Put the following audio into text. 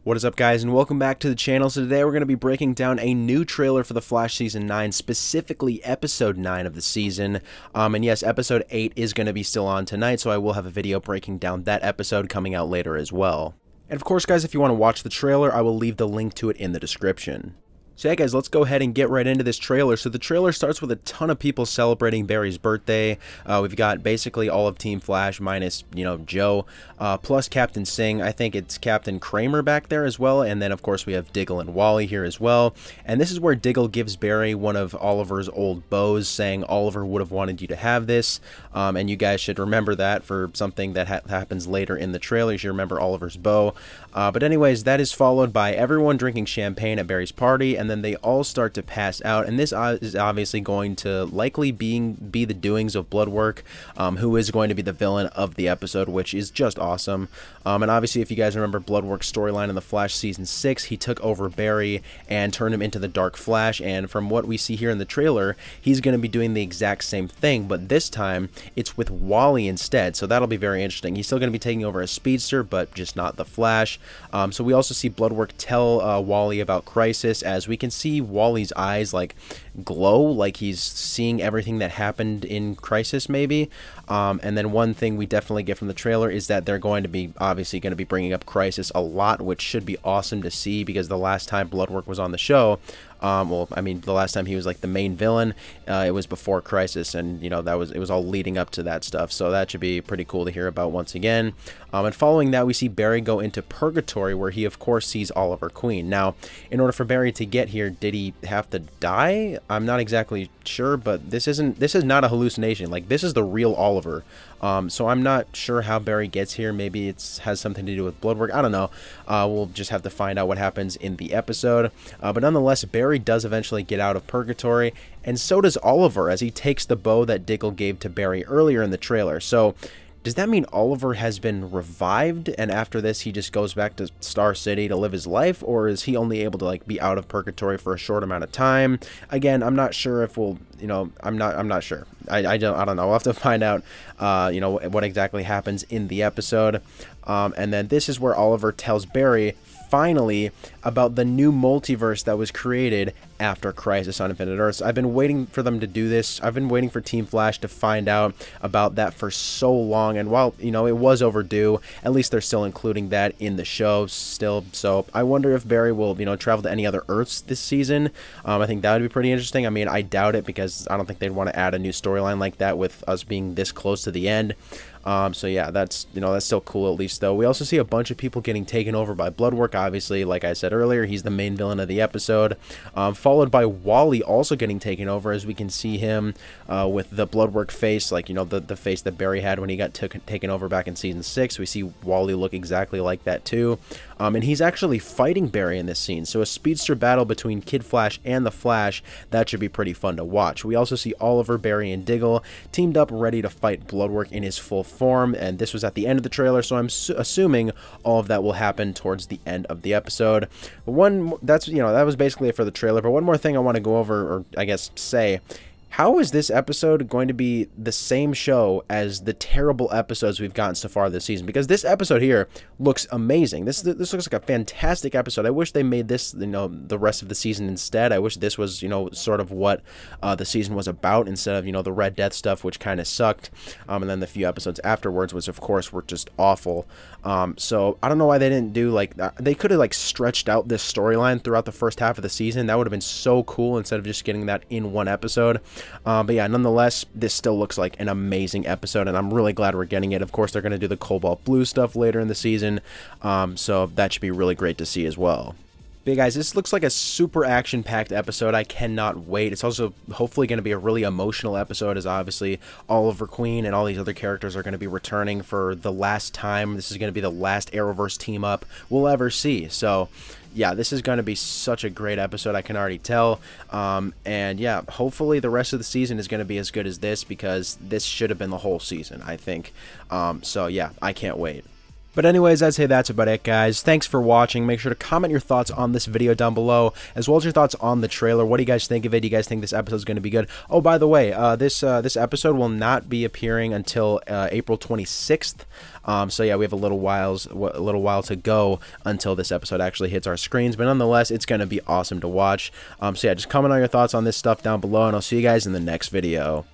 What is up, guys, and welcome back to the channel. So today we're going to be breaking down a new trailer for The Flash Season 9, specifically Episode 9 of the season. And yes, Episode 8 is going to be still on tonight, so I will have a video breaking down that episode coming out later as well. And of course, guys, if you want to watch the trailer, I will leave the link to it in the description. So yeah, guys, let's go ahead and get right into this trailer. So the trailer starts with a ton of people celebrating Barry's birthday. We've got basically all of Team Flash minus, Joe, plus Captain Singh. I think it's Captain Kramer back there as well. And then, of course, we have Diggle and Wally here as well. And this is where Diggle gives Barry one of Oliver's old bows, saying Oliver would have wanted you to have this. And you guys should remember that for something that happens later in the trailer. You should remember Oliver's bow. But anyways, that is followed by everyone drinking champagne at Barry's party, and then they all start to pass out, and this is obviously going to likely be the doings of Bloodwork, who is going to be the villain of the episode, which is just awesome. And obviously, if you guys remember Bloodwork's storyline in The Flash Season 6, he took over Barry and turned him into the Dark Flash, and from what we see here in the trailer, he's going to be doing the exact same thing, but this time, it's with Wally instead, so that'll be very interesting. He's still going to be taking over as Speedster, but just not the Flash. So we also see Bloodwork tell Wally about Crisis, as we can see Wally's eyes like glow, like he's seeing everything that happened in Crisis maybe. And then one thing we definitely get from the trailer is that they're going to be obviously going to be bringing up Crisis a lot, which should be awesome to see, because the last time Bloodwork was on the show, well, I mean, the last time he was like the main villain, it was before Crisis, and it was all leading up to that stuff, so that should be pretty cool to hear about once again. And following that, we see Barry go into Purgatory, where he of course sees Oliver Queen. Now, in order for Barry to get here, did he have to die? I'm not exactly sure, but this is not a hallucination. Like, this is the real Oliver. So I'm not sure how Barry gets here. Maybe it has something to do with Bloodwork. I don't know. We'll just have to find out what happens in the episode. But nonetheless, Barry does eventually get out of Purgatory, and so does Oliver, as he takes the bow that Diggle gave to Barry earlier in the trailer. So does that mean Oliver has been revived, and after this he just goes back to Star City to live his life, or is he only able to like be out of Purgatory for a short amount of time? Again, I'm not sure if we'll, I'm not sure. I don't know. We'll have to find out, what exactly happens in the episode. And then this is where Oliver tells Barry finally about the new multiverse that was created after Crisis on Infinite Earths. I've been waiting for them to do this. I've been waiting for Team Flash to find out about that for so long, and while it was overdue, at least they're still including that in the show still. So I wonder if Barry will travel to any other Earths this season. I think that would be pretty interesting. I mean, I doubt it, because I don't think they'd want to add a new storyline like that with us being this close to the end. So yeah, that's still cool at least, though. We also see a bunch of people getting taken over by Bloodwork. Obviously, like I said earlier, he's the main villain of the episode, followed by Wally also getting taken over, as we can see him with the Bloodwork face, like the face that Barry had when he got taken over back in Season 6. We see Wally look exactly like that too, and he's actually fighting Barry in this scene. So a speedster battle between Kid Flash and the Flash, that should be pretty fun to watch. We also see Oliver, Barry, and Diggle teamed up, ready to fight Bloodwork in his full form, and this was at the end of the trailer, so I'm assuming all of that will happen towards the end of the episode. That was basically it for the trailer. But one more thing I want to go over, or I guess say, how is this episode going to be the same show as the terrible episodes we've gotten so far this season? Because this episode here looks amazing. This looks like a fantastic episode. I wish they made this, the rest of the season instead. I wish this was, sort of what the season was about, instead of, the Red Death stuff, which kind of sucked. And then the few episodes afterwards, which of course were just awful. So I don't know why they didn't do like that. They could have like stretched out this storyline throughout the first half of the season. That would have been so cool, instead of just getting that in one episode. But yeah, nonetheless, this still looks like an amazing episode, and I'm really glad we're getting it. Of course, they're going to do the Cobalt Blue stuff later in the season, so that should be really great to see as well. But yeah, guys, this looks like a super action-packed episode. I cannot wait. It's also hopefully going to be a really emotional episode, as obviously Oliver Queen and all these other characters are going to be returning for the last time. This is going to be the last Arrowverse team-up we'll ever see. So yeah, this is going to be such a great episode, I can already tell. And yeah, hopefully the rest of the season is going to be as good as this, because this should have been the whole season, I think. So yeah, I can't wait. But anyways, I'd say that's about it, guys. Thanks for watching. Make sure to comment your thoughts on this video down below, as well as your thoughts on the trailer. What do you guys think of it? Do you guys think this episode is going to be good? Oh, by the way, this episode will not be appearing until April 26th. So yeah, we have a little while to go until this episode actually hits our screens. But nonetheless, it's going to be awesome to watch. So yeah, just comment on your thoughts on this stuff down below, and I'll see you guys in the next video.